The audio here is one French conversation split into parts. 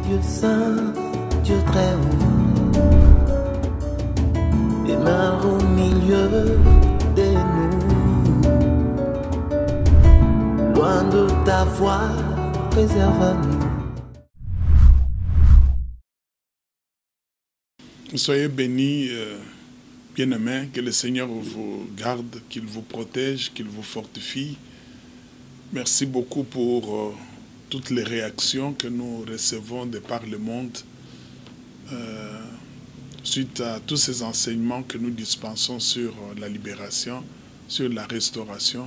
Dieu saint, Dieu très haut, demeure au milieu de nous. Loin de ta voix, préserve-nous. Soyez bénis, bien-aimés, que le Seigneur vous garde, qu'il vous protège, qu'il vous fortifie. Merci beaucoup pour toutes les réactions que nous recevons de par le monde suite à tous ces enseignements que nous dispensons sur la libération, sur la restauration.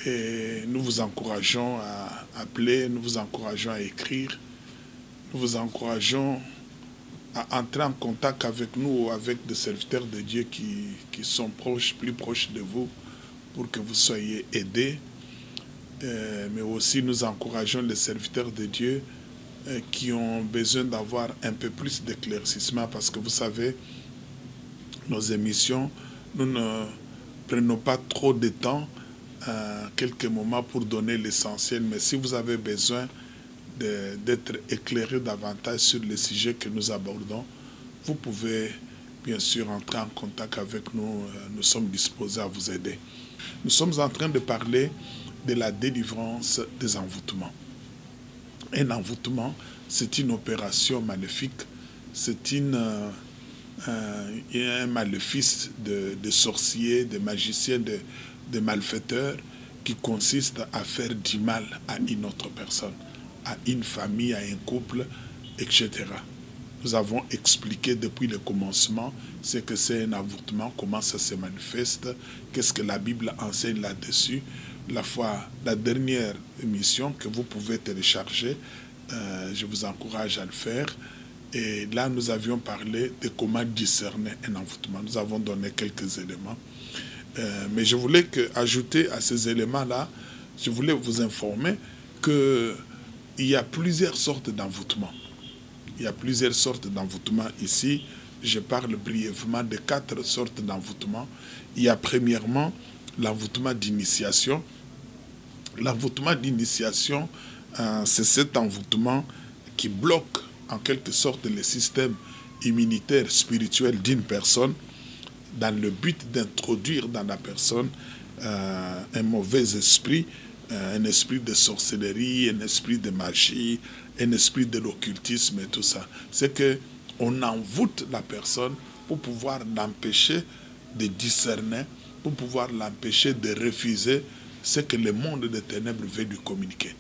Et nous vous encourageons à appeler, nous vous encourageons à écrire, nous vous encourageons à entrer en contact avec nous ou avec des serviteurs de Dieu qui sont proches, plus proches de vous, pour que vous soyez aidés. Mais aussi nous encourageons les serviteurs de Dieu qui ont besoin d'avoir un peu plus d'éclaircissement, parce que vous savez, nos émissions, nous ne prenons pas trop de temps, quelques moments pour donner l'essentiel, mais si vous avez besoin d'être éclairé davantage sur les sujets que nous abordons, vous pouvez bien sûr entrer en contact avec nous. Nous sommes disposés à vous aider. Nous sommes en train de parler de la délivrance des envoûtements. Un envoûtement, c'est une opération maléfique, c'est un maléfice de sorciers, de magiciens, de malfaiteurs, qui consiste à faire du mal à une autre personne, à une famille, à un couple, etc. Nous avons expliqué depuis le commencement ce que c'est un envoûtement, comment ça se manifeste, qu'est-ce que la Bible enseigne là-dessus. La dernière émission que vous pouvez télécharger, je vous encourage à le faire. Et là, nous avions parlé de comment discerner un envoûtement. Nous avons donné quelques éléments. Mais je voulais ajouter à ces éléments-là, je voulais vous informer que il y a plusieurs sortes d'envoûtements. Il y a plusieurs sortes d'envoûtements ici. Je parle brièvement de 4 sortes d'envoûtements. Il y a premièrement l'envoûtement d'initiation. L'envoûtement d'initiation, c'est cet envoûtement qui bloque en quelque sorte le système immunitaire spirituel d'une personne dans le but d'introduire dans la personne un mauvais esprit, un esprit de sorcellerie, un esprit de magie, un esprit de l'occultisme et tout ça. C'est qu'on envoûte la personne pour pouvoir l'empêcher de discerner, pour pouvoir l'empêcher de refuser ce que le monde des ténèbres veut lui communiquer.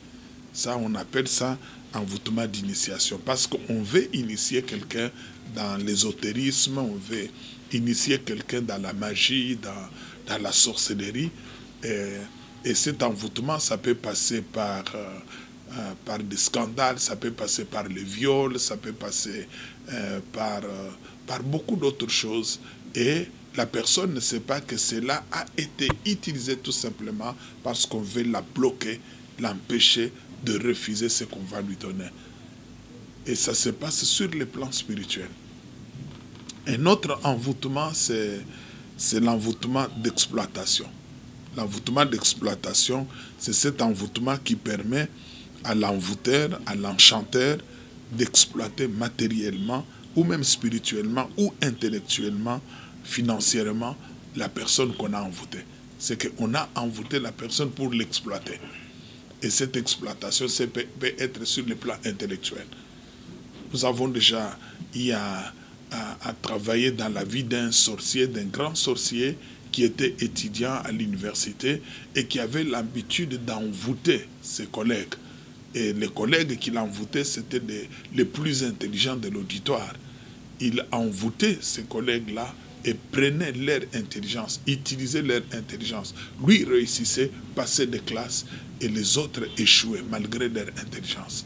Ça, on appelle ça envoûtement d'initiation. Parce qu'on veut initier quelqu'un dans l'ésotérisme, on veut initier quelqu'un dans la magie, dans la sorcellerie. Et cet envoûtement, ça peut passer par des scandales, ça peut passer par le viol, ça peut passer par beaucoup d'autres choses. Et la personne ne sait pas que cela a été utilisé tout simplement parce qu'on veut la bloquer, l'empêcher de refuser ce qu'on va lui donner. Et ça se passe sur le plan spirituel. Un autre envoûtement, c'est l'envoûtement d'exploitation. L'envoûtement d'exploitation, c'est cet envoûtement qui permet à l'envoûteur, à l'enchanteur, d'exploiter matériellement, ou même spirituellement, ou intellectuellement, financièrement, la personne qu'on a envoûtée. C'est qu'on a envoûté la personne pour l'exploiter. Et cette exploitation peut être sur le plan intellectuel. Nous avons déjà eu à travailler dans la vie d'un sorcier, d'un grand sorcier qui était étudiant à l'université et qui avait l'habitude d'envoûter ses collègues. Et les collègues qu'il envoûtait, c'était les plus intelligents de l'auditoire. Il envoûtait ces collègues-là et prenait leur intelligence, utilisait leur intelligence. Lui réussissait, passait des classes et les autres échouaient malgré leur intelligence.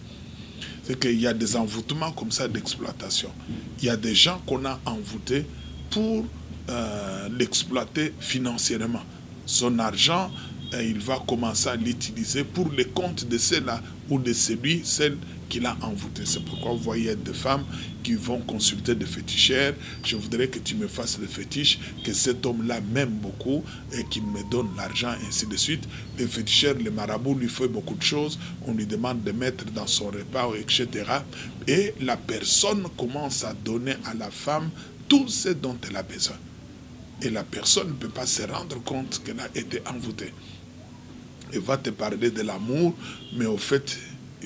C'est qu'il y a des envoûtements comme ça d'exploitation. Il y a des gens qu'on a envoûtés pour l'exploiter financièrement. Son argent, il va commencer à l'utiliser pour les comptes de ceux-là ou de celui, celle qu'il a envoûté. C'est pourquoi vous voyez des femmes qui vont consulter des féticheurs. Je voudrais que tu me fasses le fétiche, que cet homme-là m'aime beaucoup et qu'il me donne l'argent, ainsi de suite. Le féticheur, le marabout, lui fait beaucoup de choses. On lui demande de mettre dans son repas, etc. Et la personne commence à donner à la femme tout ce dont elle a besoin. Et la personne ne peut pas se rendre compte qu'elle a été envoûtée. Elle va te parler de l'amour, mais au fait,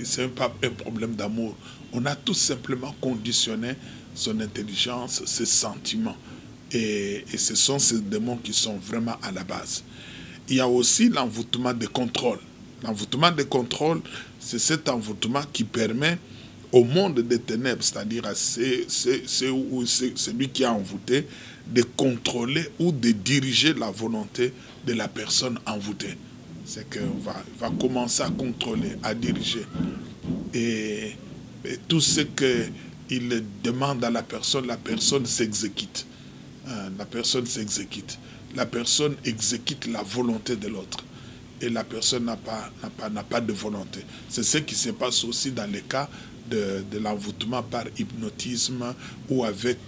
ce n'est pas un problème d'amour. On a tout simplement conditionné son intelligence, ses sentiments. Et ce sont ces démons qui sont vraiment à la base. Il y a aussi l'envoûtement de contrôle. L'envoûtement de contrôle, c'est cet envoûtement qui permet au monde des ténèbres, c'est-à-dire à celui qui a envoûté, de contrôler ou de diriger la volonté de la personne envoûtée. C'est qu'on va commencer à contrôler, à diriger. Et tout ce qu'il demande à la personne s'exécute. La personne s'exécute. La personne exécute la volonté de l'autre. Et la personne n'a pas de volonté. C'est ce qui se passe aussi dans les cas de l'envoûtement par hypnotisme ou avec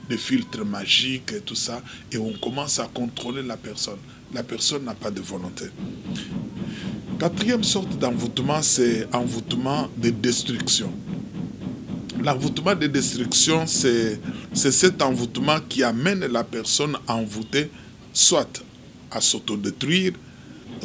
des filtres magiques et tout ça. Et on commence à contrôler la personne. La personne n'a pas de volonté. Quatrième sorte d'envoûtement, c'est envoûtement de destruction. L'envoûtement de destruction, c'est cet envoûtement qui amène la personne envoûtée soit à s'autodétruire,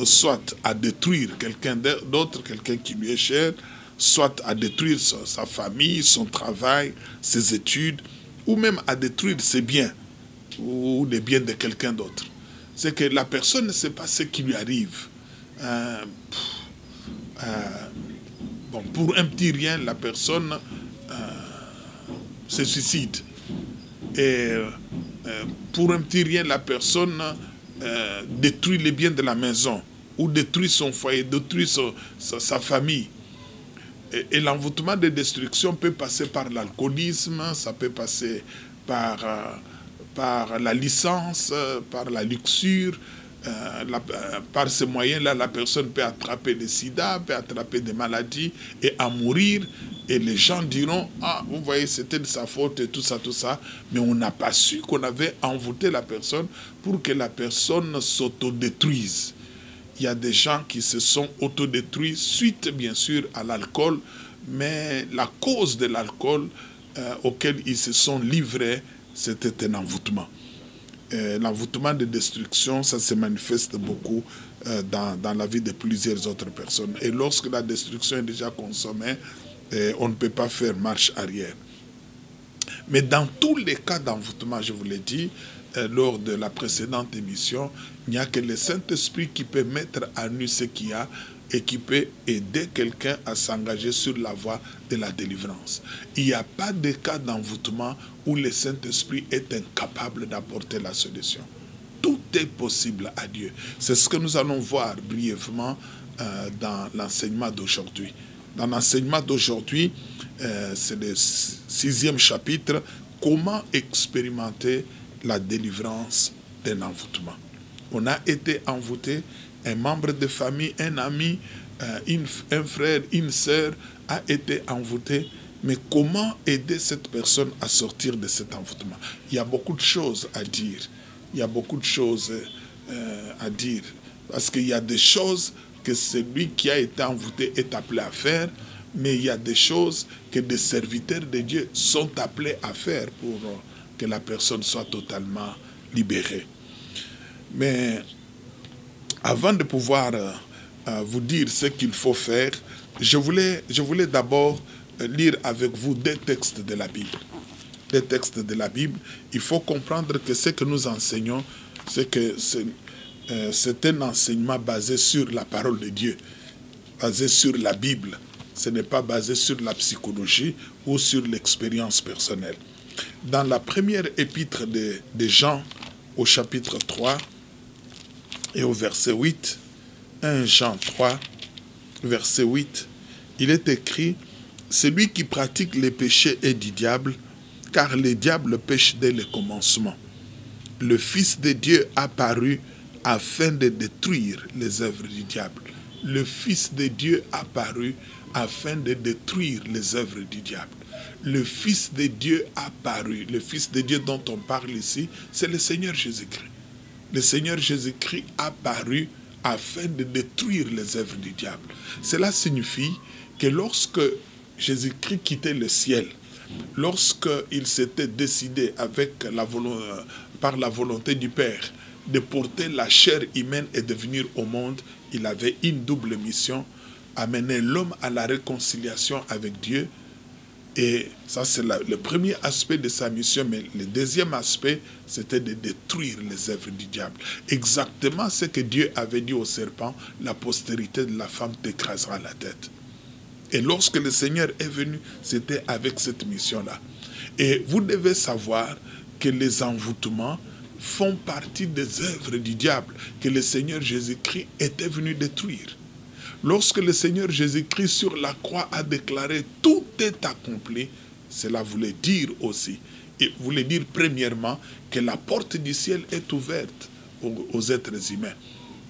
soit à détruire quelqu'un d'autre, quelqu'un qui lui est cher, soit à détruire sa famille, son travail, ses études, ou même à détruire ses biens, ou les biens de quelqu'un d'autre. C'est que la personne ne sait pas ce qui lui arrive. Bon, pour un petit rien, la personne se suicide. Et pour un petit rien, la personne détruit les biens de la maison, ou détruit son foyer, détruit sa famille. Et l'envoûtement de destruction peut passer par l'alcoolisme, ça peut passer par la licence, par la luxure. Par ces moyens-là, la personne peut attraper le sida, peut attraper des maladies et en mourir. Et les gens diront, ah, vous voyez, c'était de sa faute et tout ça. Mais on n'a pas su qu'on avait envoûté la personne pour que la personne s'autodétruise. Il y a des gens qui se sont autodétruits suite, bien sûr, à l'alcool, mais la cause de l'alcool auquel ils se sont livrés, c'était un envoûtement. L'envoûtement de destruction, ça se manifeste beaucoup dans la vie de plusieurs autres personnes. Et lorsque la destruction est déjà consommée, on ne peut pas faire marche arrière. Mais dans tous les cas d'envoûtement, je vous l'ai dit, lors de la précédente émission, il n'y a que le Saint-Esprit qui peut mettre à nu ce qu'il y a et qui peut aider quelqu'un à s'engager sur la voie de la délivrance. Il n'y a pas de cas d'envoûtement où le Saint-Esprit est incapable d'apporter la solution. Tout est possible à Dieu. C'est ce que nous allons voir brièvement dans l'enseignement d'aujourd'hui. Dans l'enseignement d'aujourd'hui, c'est le 6e chapitre, comment expérimenter la délivrance d'un envoûtement. On a été envoûté, un membre de famille, un ami, un frère, une sœur a été envoûté. Mais comment aider cette personne à sortir de cet envoûtement? Il y a beaucoup de choses à dire. Il y a beaucoup de choses à dire. Parce qu'il y a des choses que celui qui a été envoûté est appelé à faire, mais il y a des choses que des serviteurs de Dieu sont appelés à faire pour que la personne soit totalement libérée. Mais avant de pouvoir vous dire ce qu'il faut faire, je voulais d'abord lire avec vous des textes de la Bible. Des textes de la Bible. Il faut comprendre que ce que nous enseignons, c'est que c'est un enseignement basé sur la parole de Dieu, basé sur la Bible. Ce n'est pas basé sur la psychologie ou sur l'expérience personnelle. Dans la première épître de Jean, au chapitre 3 et au verset 8, 1 Jean 3, verset 8, il est écrit « Celui qui pratique les péchés est du diable, car le diable pêche dès le commencement. Le Fils de Dieu apparut afin de détruire les œuvres du diable. » Le Fils de Dieu apparut afin de détruire les œuvres du diable. Le Fils de Dieu a paru. Le Fils de Dieu dont on parle ici, c'est le Seigneur Jésus-Christ. Le Seigneur Jésus-Christ a paru afin de détruire les œuvres du diable. Cela signifie que lorsque Jésus-Christ quittait le ciel, lorsqu'il s'était décidé par la volonté du Père de porter la chair humaine et de venir au monde, il avait une double mission, amener l'homme à la réconciliation avec Dieu. Et ça, c'est le premier aspect de sa mission, mais le deuxième aspect, c'était de détruire les œuvres du diable. Exactement ce que Dieu avait dit au serpent, la postérité de la femme t'écrasera la tête. Et lorsque le Seigneur est venu, c'était avec cette mission-là. Et vous devez savoir que les envoûtements font partie des œuvres du diable, que le Seigneur Jésus-Christ était venu détruire. Lorsque le Seigneur Jésus-Christ sur la croix a déclaré « Tout est accompli », cela voulait dire aussi, et voulait dire premièrement que la porte du ciel est ouverte aux êtres humains.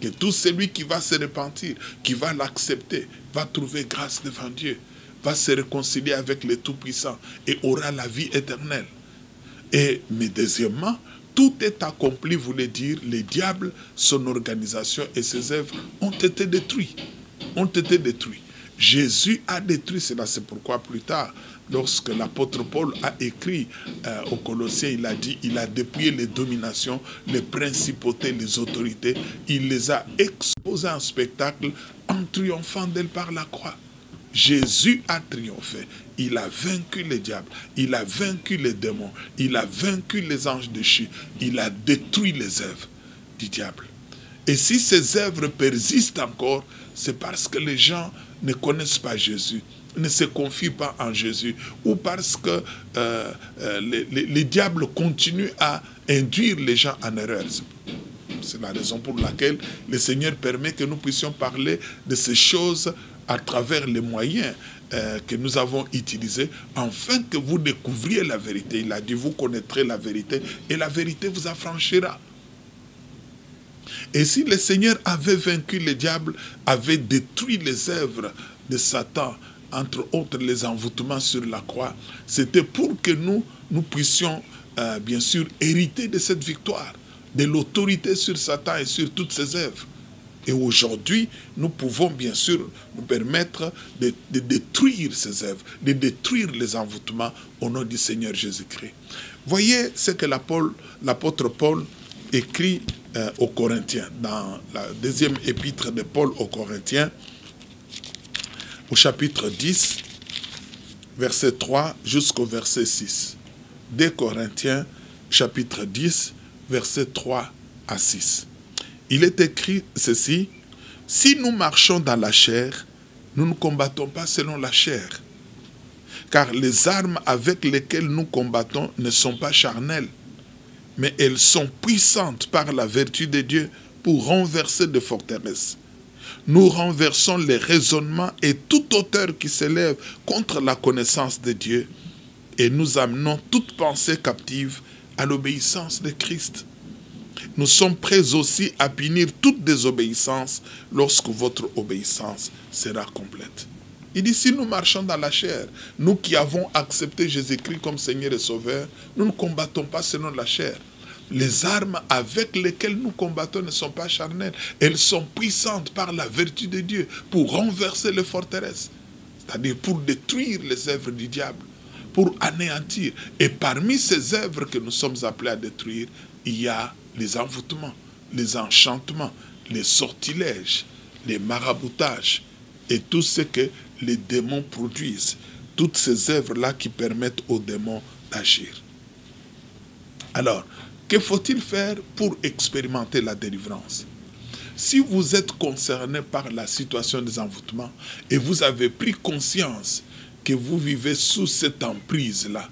Que tout celui qui va se repentir, qui va l'accepter, va trouver grâce devant Dieu, va se réconcilier avec le Tout-Puissant et aura la vie éternelle. Mais deuxièmement, tout est accompli voulait dire le diable, son organisation et ses œuvres ont été détruits. Jésus a détruit cela, c'est pourquoi plus tard, lorsque l'apôtre Paul a écrit aux Colossiens, il a dit, il a dépouillé les dominations, les principautés, les autorités, il les a exposées en spectacle en triomphant d'elles par la croix. Jésus a triomphé, il a vaincu le diable, il a vaincu les démons, il a vaincu les anges déchus, il a détruit les œuvres du diable. Et si ces œuvres persistent encore, c'est parce que les gens ne connaissent pas Jésus, ne se confient pas en Jésus, ou parce que les diables continuent à induire les gens en erreur. C'est la raison pour laquelle le Seigneur permet que nous puissions parler de ces choses à travers les moyens que nous avons utilisés, afin que vous découvriez la vérité. Il a dit, vous connaîtrez la vérité, et la vérité vous affranchira. Et si le Seigneur avait vaincu le diable, avait détruit les œuvres de Satan, entre autres les envoûtements sur la croix, c'était pour que nous puissions bien sûr hériter de cette victoire, de l'autorité sur Satan et sur toutes ses œuvres. Et aujourd'hui, nous pouvons bien sûr nous permettre de détruire ces œuvres, de détruire les envoûtements au nom du Seigneur Jésus-Christ. Voyez ce que l'apôtre Paul écrit aux Corinthiens, dans la deuxième épître de Paul aux Corinthiens, au chapitre 10, verset 3 jusqu'au verset 6. 2 Corinthiens, chapitre 10, verset 3 à 6. Il est écrit ceci, « Si nous marchons dans la chair, nous ne combattons pas selon la chair, car les armes avec lesquelles nous combattons ne sont pas charnelles, mais elles sont puissantes par la vertu de Dieu pour renverser des forteresses. Nous renversons les raisonnements et toute hauteur qui s'élève contre la connaissance de Dieu, et nous amenons toute pensée captive à l'obéissance de Christ. Nous sommes prêts aussi à punir toute désobéissance lorsque votre obéissance sera complète. » Il dit, si nous marchons dans la chair, nous qui avons accepté Jésus-Christ comme Seigneur et Sauveur, nous ne combattons pas selon la chair. Les armes avec lesquelles nous combattons ne sont pas charnelles. Elles sont puissantes par la vertu de Dieu pour renverser les forteresses. C'est-à-dire pour détruire les œuvres du diable, pour anéantir. Et parmi ces œuvres que nous sommes appelés à détruire, il y a les envoûtements, les enchantements, les sortilèges, les maraboutages et tout ce que les démons produisent. Toutes ces œuvres-là qui permettent aux démons d'agir. Alors, que faut-il faire pour expérimenter la délivrance? Si vous êtes concerné par la situation des envoûtements et vous avez pris conscience que vous vivez sous cette emprise-là,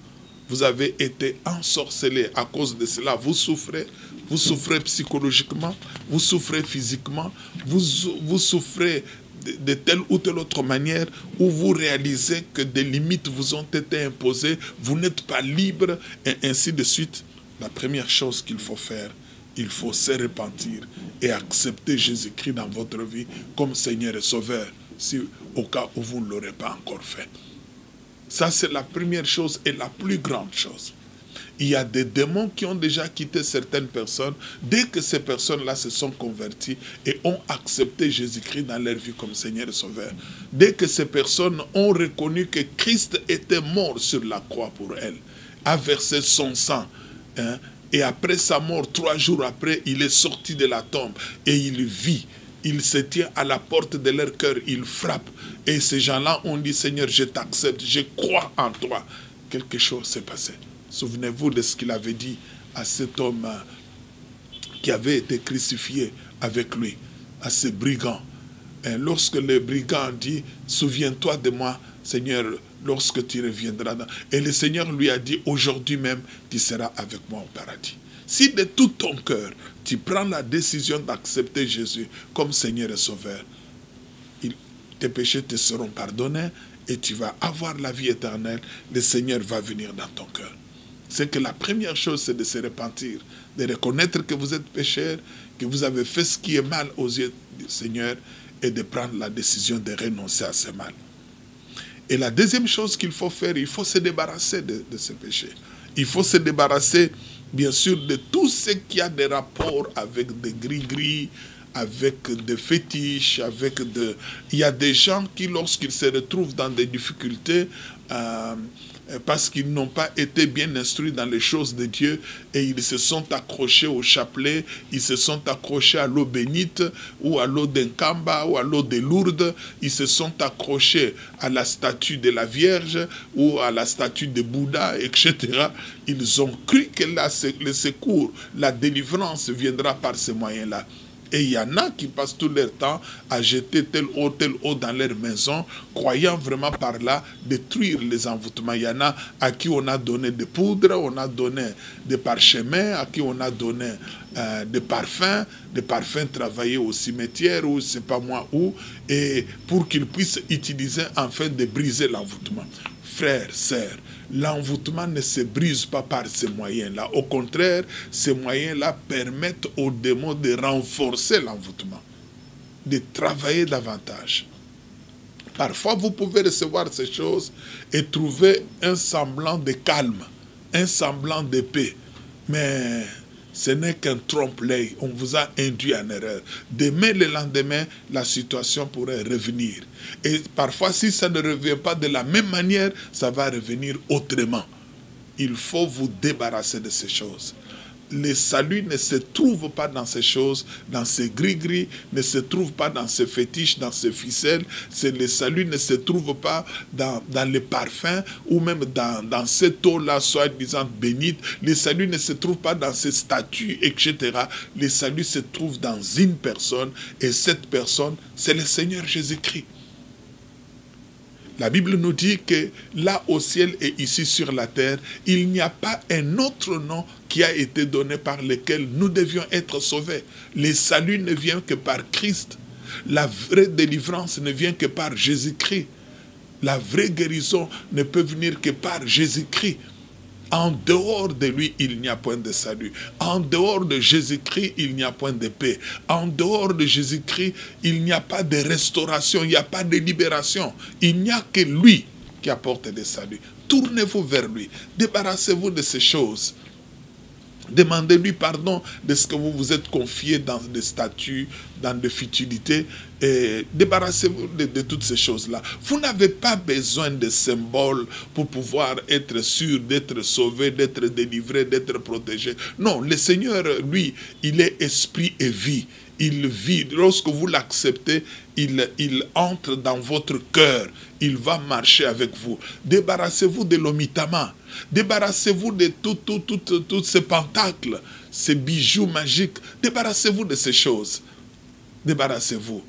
vous avez été ensorcelé à cause de cela, vous souffrez psychologiquement, vous souffrez physiquement, vous souffrez de telle ou telle autre manière, où vous réalisez que des limites vous ont été imposées, vous n'êtes pas libre, et ainsi de suite. La première chose qu'il faut faire, il faut se repentir et accepter Jésus-Christ dans votre vie comme Seigneur et Sauveur. Si au cas où vous ne l'aurez pas encore fait. Ça, c'est la première chose et la plus grande chose. Il y a des démons qui ont déjà quitté certaines personnes dès que ces personnes-là se sont converties et ont accepté Jésus-Christ dans leur vie comme Seigneur et Sauveur. Dès que ces personnes ont reconnu que Christ était mort sur la croix pour elles, a versé son sang, et après sa mort, 3 jours après, il est sorti de la tombe et il vit. Il se tient à la porte de leur cœur, il frappe. Et ces gens-là ont dit, Seigneur, je t'accepte, je crois en toi. Quelque chose s'est passé. Souvenez-vous de ce qu'il avait dit à cet homme qui avait été crucifié avec lui, à ce brigand. Et lorsque le brigand dit, souviens-toi de moi, Seigneur, lorsque tu reviendras. Et le Seigneur lui a dit, aujourd'hui même, tu seras avec moi au paradis. Si de tout ton cœur, tu prends la décision d'accepter Jésus comme Seigneur et Sauveur, tes péchés te seront pardonnés et tu vas avoir la vie éternelle. Le Seigneur va venir dans ton cœur. C'est que la première chose, c'est de se repentir, de reconnaître que vous êtes pécheur, que vous avez fait ce qui est mal aux yeux du Seigneur et de prendre la décision de renoncer à ce mal. Et la deuxième chose qu'il faut faire, il faut se débarrasser de ce péché. Il faut se débarrasser, bien sûr, de tout ce qui a des rapports avec des gris-gris, avec des fétiches, Il y a des gens qui, lorsqu'ils se retrouvent dans des difficultés, parce qu'ils n'ont pas été bien instruits dans les choses de Dieu, et ils se sont accrochés au chapelet, ils se sont accrochés à l'eau bénite, ou à l'eau d'Enkamba, ou à l'eau de Lourdes, ils se sont accrochés à la statue de la Vierge, ou à la statue de Bouddha, etc. Ils ont cru que là, le secours, la délivrance viendra par ces moyens-là. Et il y en a qui passent tout leur temps à jeter tel eau dans leur maison, croyant vraiment par là détruire les envoûtements. Il y en a à qui on a donné des poudres, on a donné des parchemins, à qui on a donné des parfums travaillés au cimetière ou je ne sais pas moi où, et pour qu'ils puissent utiliser afin de briser l'envoûtement. Frères, sœurs, l'envoûtement ne se brise pas par ces moyens-là. Au contraire, ces moyens-là permettent aux démons de renforcer l'envoûtement, de travailler davantage. Parfois, vous pouvez recevoir ces choses et trouver un semblant de calme, un semblant de paix. Mais ce n'est qu'un trompe-l'œil. On vous a induit en erreur. Demain, le lendemain, la situation pourrait revenir. Et parfois, si ça ne revient pas de la même manière, ça va revenir autrement. Il faut vous débarrasser de ces choses. Le salut ne se trouve pas dans ces choses, dans ces gris-gris, ne se trouve pas dans ces fétiches, dans ces ficelles. Le salut ne se trouve pas dans les parfums ou même dans cette eau-là, soi-disant bénite. Le salut ne se trouve pas dans ces statues, etc. Le salut se trouve dans une personne et cette personne, c'est le Seigneur Jésus-Christ. La Bible nous dit que là au ciel et ici sur la terre, il n'y a pas un autre nom qui a été donné par lequel nous devions être sauvés. Le salut ne vient que par Christ. La vraie délivrance ne vient que par Jésus-Christ. La vraie guérison ne peut venir que par Jésus-Christ. En dehors de lui, il n'y a point de salut. En dehors de Jésus-Christ, il n'y a point de paix. En dehors de Jésus-Christ, il n'y a pas de restauration, il n'y a pas de libération. Il n'y a que lui qui apporte le salut. Tournez-vous vers lui. Débarrassez-vous de ces choses. Demandez-lui pardon de ce que vous vous êtes confié dans des statuts, dans des futilités. Et débarrassez-vous de toutes ces choses-là. Vous n'avez pas besoin de symboles pour pouvoir être sûr d'être sauvé, d'être délivré, d'être protégé. Non, le Seigneur, lui, il est esprit et vie. Il vit. Lorsque vous l'acceptez, il entre dans votre cœur. Il va marcher avec vous. Débarrassez-vous de l'omitama. Débarrassez-vous de tous ces pentacles, ces bijoux magiques. Débarrassez-vous de ces choses. Débarrassez-vous.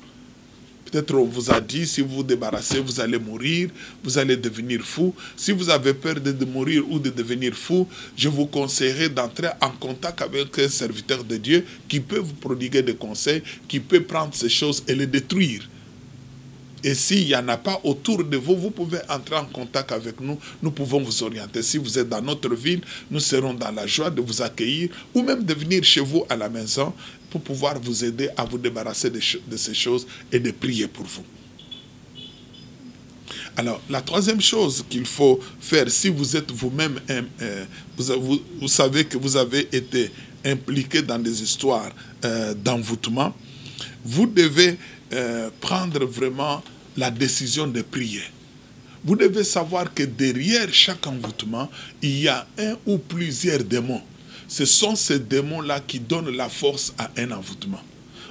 Peut-être on vous a dit, si vous vous débarrassez, vous allez mourir, vous allez devenir fou. Si vous avez peur de mourir ou de devenir fou, je vous conseillerais d'entrer en contact avec un serviteur de Dieu qui peut vous prodiguer des conseils, qui peut prendre ces choses et les détruire. Et s'il n'y en a pas autour de vous, vous pouvez entrer en contact avec nous. Nous pouvons vous orienter. Si vous êtes dans notre ville, nous serons dans la joie de vous accueillir ou même de venir chez vous à la maison pour pouvoir vous aider à vous débarrasser de ces choses et de prier pour vous. Alors, la troisième chose qu'il faut faire, si vous êtes vous-même, vous savez que vous avez été impliqué dans des histoires d'envoûtement, vous devez prendre vraiment la décision de prier. Vous devez savoir que derrière chaque envoûtement, il y a un ou plusieurs démons. Ce sont ces démons-là qui donnent la force à un envoûtement.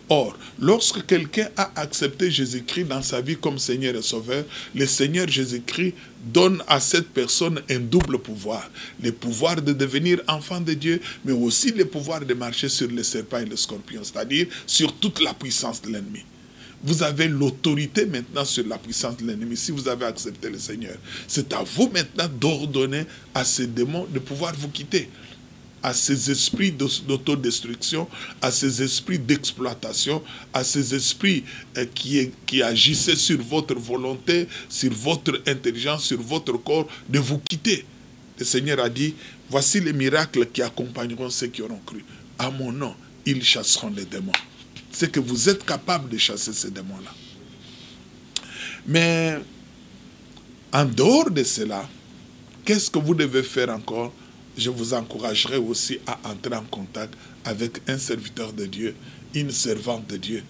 Or, lorsque quelqu'un a accepté Jésus-Christ dans sa vie comme Seigneur et Sauveur, le Seigneur Jésus-Christ donne à cette personne un double pouvoir. Le pouvoir de devenir enfant de Dieu, mais aussi le pouvoir de marcher sur les serpents et les scorpions, c'est-à-dire sur toute la puissance de l'ennemi. Vous avez l'autorité maintenant sur la puissance de l'ennemi si vous avez accepté le Seigneur. C'est à vous maintenant d'ordonner à ces démons de pouvoir vous quitter, à ces esprits d'autodestruction, à ces esprits d'exploitation, à ces esprits qui agissaient sur votre volonté, sur votre intelligence, sur votre corps, de vous quitter. Le Seigneur a dit, voici les miracles qui accompagneront ceux qui auront cru. À mon nom, ils chasseront les démons. C'est que vous êtes capable de chasser ces démons-là. Mais en dehors de cela, qu'est-ce que vous devez faire encore? Je vous encouragerai aussi à entrer en contact avec un serviteur de Dieu, une servante de Dieu.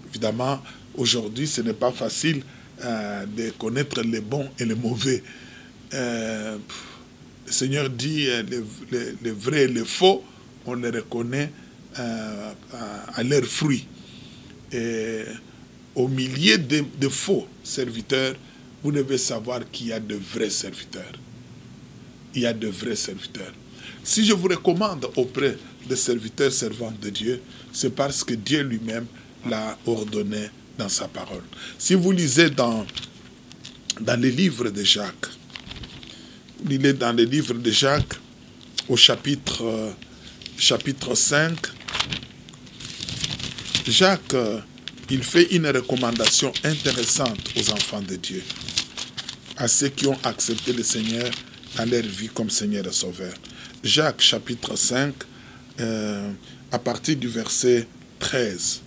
Évidemment, aujourd'hui, ce n'est pas facile de connaître les bons et les mauvais. Le Seigneur dit les vrais et les faux, on les reconnaît à leurs fruits. Et au milieu de faux serviteurs, vous devez savoir qu'il y a de vrais serviteurs. Il y a de vrais serviteurs. Si je vous recommande auprès des serviteurs servants de Dieu, c'est parce que Dieu lui-même l'a ordonné dans sa parole. Si vous lisez dans les livres de Jacques, vous lisez dans les livres de Jacques, au chapitre 5, Jacques, il fait une recommandation intéressante aux enfants de Dieu, à ceux qui ont accepté le Seigneur dans leur vie comme Seigneur et Sauveur. Jacques chapitre 5, à partir du verset 13.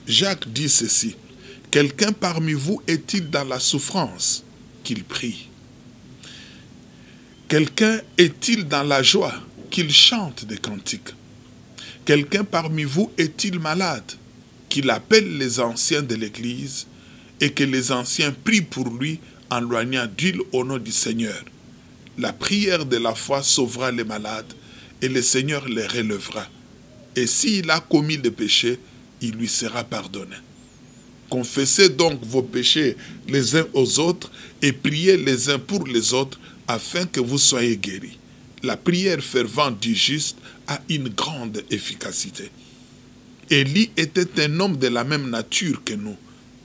Jacques dit ceci: « Quelqu'un parmi vous est-il dans la souffrance? Qu'il prie. Quelqu'un est-il dans la joie? Qu'il chante des cantiques. Quelqu'un parmi vous est-il malade? Qu'il appelle les anciens de l'Église et que les anciens prient pour lui en loignant d'huile au nom du Seigneur. La prière de la foi sauvera les malades et le Seigneur les relèvera. Et s'il a commis des péchés, il lui sera pardonné. Confessez donc vos péchés les uns aux autres et priez les uns pour les autres afin que vous soyez guéris. La prière fervente du juste a une grande efficacité. Élie était un homme de la même nature que nous.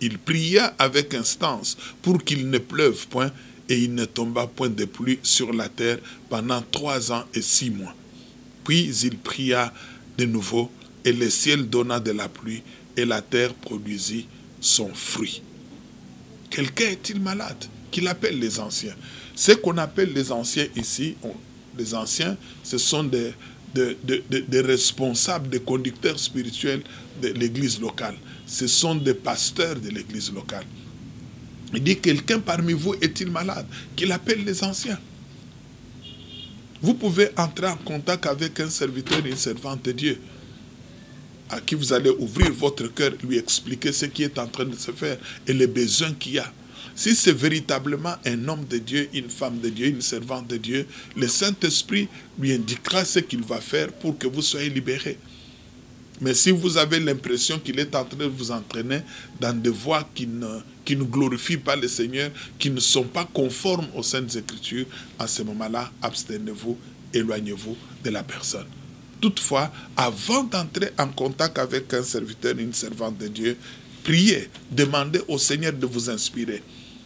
Il pria avec instance pour qu'il ne pleuve point et il ne tomba point de pluie sur la terre pendant 3 ans et 6 mois. Puis il pria de nouveau et le ciel donna de la pluie et la terre produisit son fruit. Quelqu'un est-il malade? Qu'il appelle les anciens. Ce qu'on appelle les anciens ici, les anciens, ce sont des responsables, des conducteurs spirituels de l'église locale. Ce sont des pasteurs de l'église locale. Il dit, quelqu'un parmi vous est-il malade? Qu'il appelle les anciens. Vous pouvez entrer en contact avec un serviteur et une servante de Dieu à qui vous allez ouvrir votre cœur, lui expliquer ce qui est en train de se faire et les besoins qu'il y a. Si c'est véritablement un homme de Dieu, une femme de Dieu, une servante de Dieu, le Saint-Esprit lui indiquera ce qu'il va faire pour que vous soyez libérés. Mais si vous avez l'impression qu'il est en train de vous entraîner dans des voies qui ne glorifient pas le Seigneur, qui ne sont pas conformes aux Saintes Écritures, à ce moment-là, abstenez-vous, éloignez-vous de la personne. Toutefois, avant d'entrer en contact avec un serviteur et une servante de Dieu, priez, demandez au Seigneur de vous inspirer.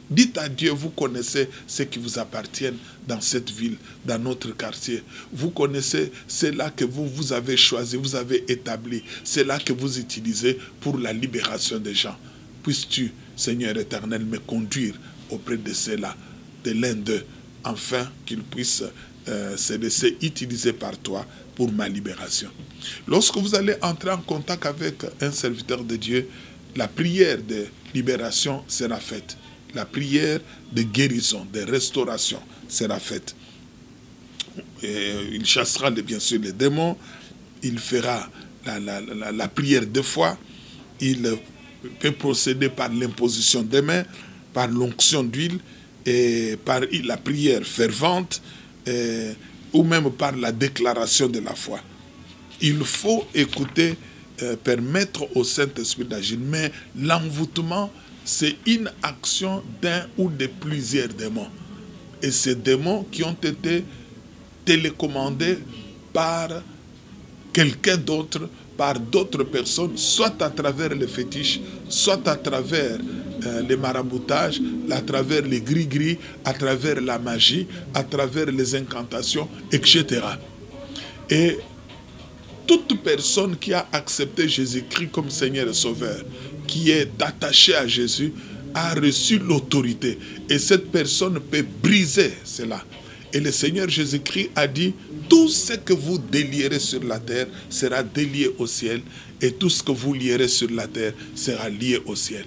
Dites à Dieu, vous connaissez ce qui vous appartient dans cette ville, dans notre quartier. Vous connaissez cela que vous avez choisi, vous avez établi. C'est là que vous utilisez pour la libération des gens. Puisses-tu, Seigneur éternel, me conduire auprès de cela, de l'un d'eux, afin qu'il puisse se laisser utiliser par toi pour ma libération. Lorsque vous allez entrer en contact avec un serviteur de Dieu, la prière de libération sera faite. la prière de guérison, de restauration sera faite. Et il chassera bien sûr les démons, il fera la prière 2 fois, il peut procéder par l'imposition des mains, par l'onction d'huile, et par la prière fervente, ou même par la déclaration de la foi. Il faut écouter, permettre au Saint-Esprit d'agir, mais l'envoûtement, c'est une action d'un ou de plusieurs démons. Et ces démons qui ont été télécommandés par quelqu'un d'autre, par d'autres personnes, soit à travers les fétiches, soit à travers les maraboutages, à travers les gris-gris, à travers la magie, à travers les incantations, etc. Et toute personne qui a accepté Jésus-Christ comme Seigneur et Sauveur, qui est attachée à Jésus, a reçu l'autorité. Et cette personne peut briser cela. Et le Seigneur Jésus-Christ a dit, tout ce que vous délierez sur la terre sera délié au ciel, et tout ce que vous lierez sur la terre sera lié au ciel.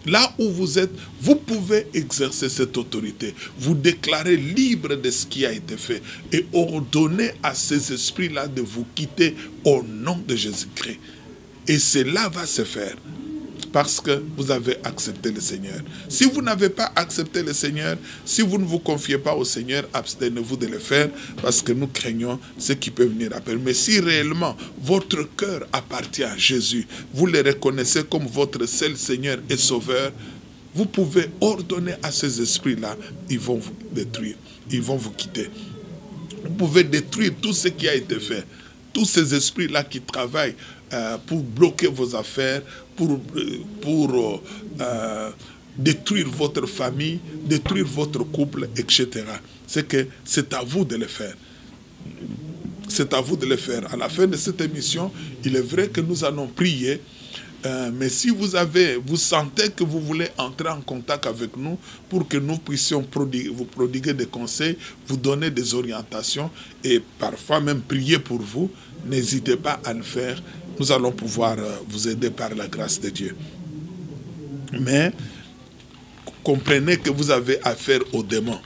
Là où vous êtes, vous pouvez exercer cette autorité. Vous déclarez libre de ce qui a été fait et ordonnez à ces esprits-là de vous quitter au nom de Jésus-Christ. Et cela va se faire parce que vous avez accepté le Seigneur. Si vous n'avez pas accepté le Seigneur, si vous ne vous confiez pas au Seigneur, abstenez-vous de le faire parce que nous craignons ce qui peut venir après. Mais si réellement votre cœur appartient à Jésus, vous le reconnaissez comme votre seul Seigneur et Sauveur, vous pouvez ordonner à ces esprits-là, ils vont vous détruire, ils vont vous quitter. Vous pouvez détruire tout ce qui a été fait. Tous ces esprits-là qui travaillent pour bloquer vos affaires, pour détruire votre famille, détruire votre couple, etc. C'est à vous de le faire. C'est à vous de le faire. À la fin de cette émission, il est vrai que nous allons prier, mais si vous sentez que vous voulez entrer en contact avec nous pour que nous puissions vous prodiguer des conseils, vous donner des orientations et parfois même prier pour vous, n'hésitez pas à le faire. Nous allons pouvoir vous aider par la grâce de Dieu. Mais comprenez que vous avez affaire aux démons.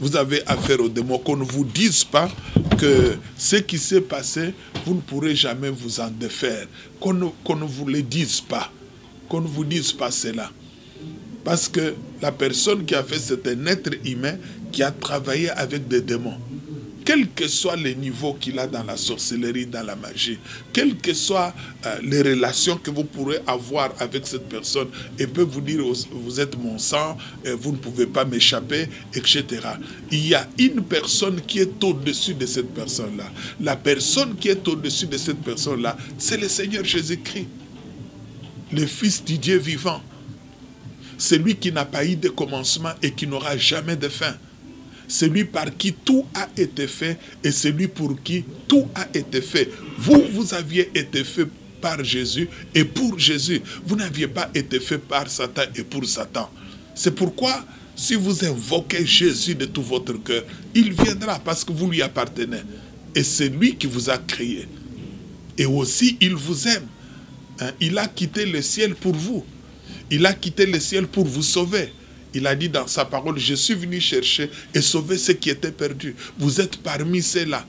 Vous avez affaire aux démons. Qu'on ne vous dise pas que ce qui s'est passé, vous ne pourrez jamais vous en défaire. Qu'on ne vous le dise pas. Qu'on ne vous dise pas cela. Parce que la personne qui a fait, c'est un être humain qui a travaillé avec des démons. Quel que soit les niveaux qu'il a dans la sorcellerie, dans la magie, quelles que soient les relations que vous pourrez avoir avec cette personne, et peut vous dire, vous êtes mon sang, vous ne pouvez pas m'échapper, etc. Il y a une personne qui est au-dessus de cette personne-là. La personne qui est au-dessus de cette personne-là, c'est le Seigneur Jésus-Christ, le Fils du Dieu vivant. C'est lui qui n'a pas eu de commencement et qui n'aura jamais de fin. Celui par qui tout a été fait et celui pour qui tout a été fait. Vous aviez été fait par Jésus et pour Jésus. Vous n'aviez pas été fait par Satan et pour Satan. C'est pourquoi, si vous invoquez Jésus de tout votre cœur, il viendra parce que vous lui appartenez. Et c'est lui qui vous a créé. Et aussi, il vous aime. Il a quitté le ciel pour vous. Il a quitté le ciel pour vous sauver. Il a dit dans sa parole, je suis venu chercher et sauver ceux qui étaient perdus. Vous êtes parmi ceux-là.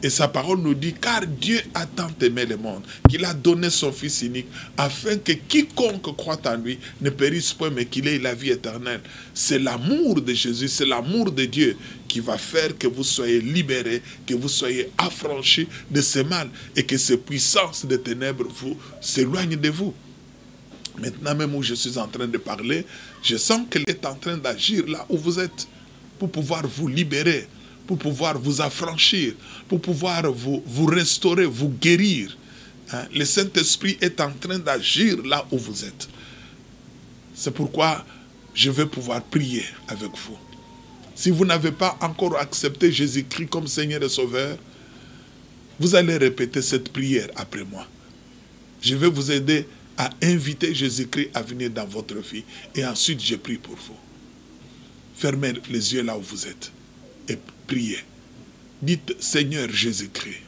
Et sa parole nous dit, car Dieu a tant aimé le monde, qu'il a donné son Fils unique, afin que quiconque croit en lui ne périsse point, mais qu'il ait la vie éternelle. C'est l'amour de Jésus, c'est l'amour de Dieu qui va faire que vous soyez libérés, que vous soyez affranchis de ce mal et que ces puissances de ténèbres vous s'éloignent de vous. Maintenant même où je suis en train de parler, je sens qu'elle est en train d'agir là où vous êtes, pour pouvoir vous libérer, pour pouvoir vous affranchir, pour pouvoir vous restaurer, vous guérir. Le Saint-Esprit est en train d'agir là où vous êtes. C'est pourquoi je vais pouvoir prier avec vous. Si vous n'avez pas encore accepté Jésus-Christ comme Seigneur et Sauveur, vous allez répéter cette prière après moi. Je vais vous aider à inviter Jésus-Christ à venir dans votre vie. Et ensuite, je prie pour vous. Fermez les yeux là où vous êtes et priez. Dites, Seigneur Jésus-Christ,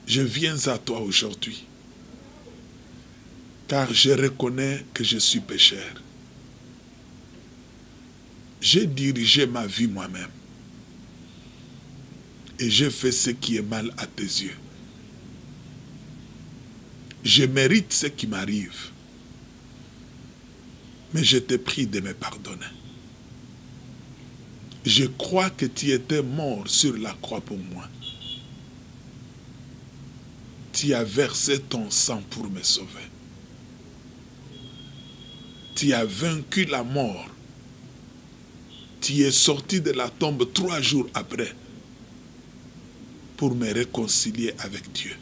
je viens à toi aujourd'hui, car je reconnais que je suis pécheur. J'ai dirigé ma vie moi-même et j'ai fait ce qui est mal à tes yeux. Je mérite ce qui m'arrive, mais je te prie de me pardonner. Je crois que tu étais mort sur la croix pour moi. Tu as versé ton sang pour me sauver. Tu as vaincu la mort. Tu es sorti de la tombe 3 jours après pour me réconcilier avec Dieu.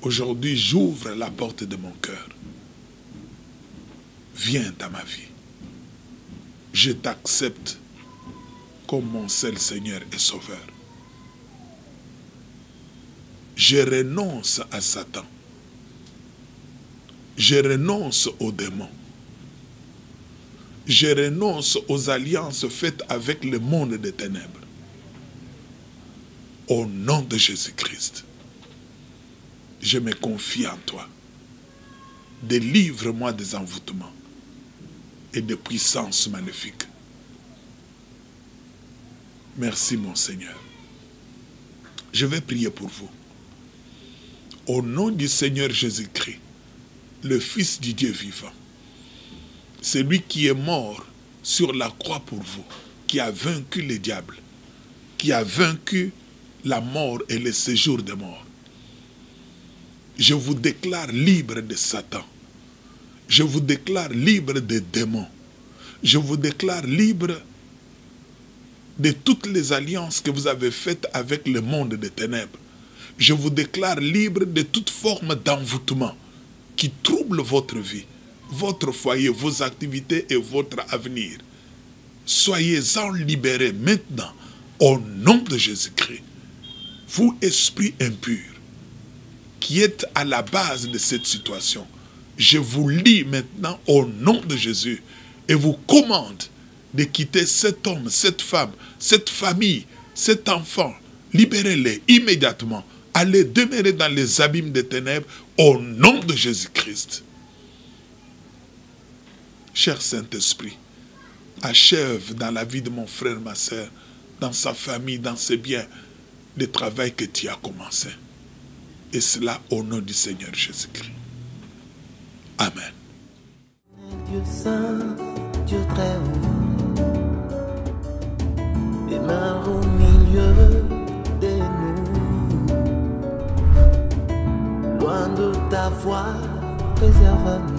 Aujourd'hui, j'ouvre la porte de mon cœur. Viens dans ma vie. Je t'accepte comme mon seul Seigneur et Sauveur. Je renonce à Satan. Je renonce aux démons. Je renonce aux alliances faites avec le monde des ténèbres. Au nom de Jésus-Christ, je me confie en toi. Délivre-moi des envoûtements et des puissances maléfiques. Merci mon Seigneur. Je vais prier pour vous. Au nom du Seigneur Jésus-Christ, le Fils du Dieu vivant, celui qui est mort sur la croix pour vous, qui a vaincu le diable, qui a vaincu la mort et le séjour des morts. Je vous déclare libre de Satan. Je vous déclare libre des démons. Je vous déclare libre de toutes les alliances que vous avez faites avec le monde des ténèbres. Je vous déclare libre de toute forme d'envoûtement qui trouble votre vie, votre foyer, vos activités et votre avenir. Soyez-en libérés maintenant au nom de Jésus-Christ. Vous, esprit impur, qui êtes à la base de cette situation, je vous lis maintenant au nom de Jésus et vous commande de quitter cet homme, cette femme, cette famille, cet enfant. Libérez-les immédiatement. Allez demeurer dans les abîmes des ténèbres au nom de Jésus-Christ. Cher Saint-Esprit, achève dans la vie de mon frère, ma soeur, dans sa famille, dans ses biens, le travail que tu as commencé. Et cela au nom du Seigneur Jésus-Christ. Amen. Dieu saint, Dieu très haut, demeure au milieu de nous. Loin de ta voix, préserve-nous.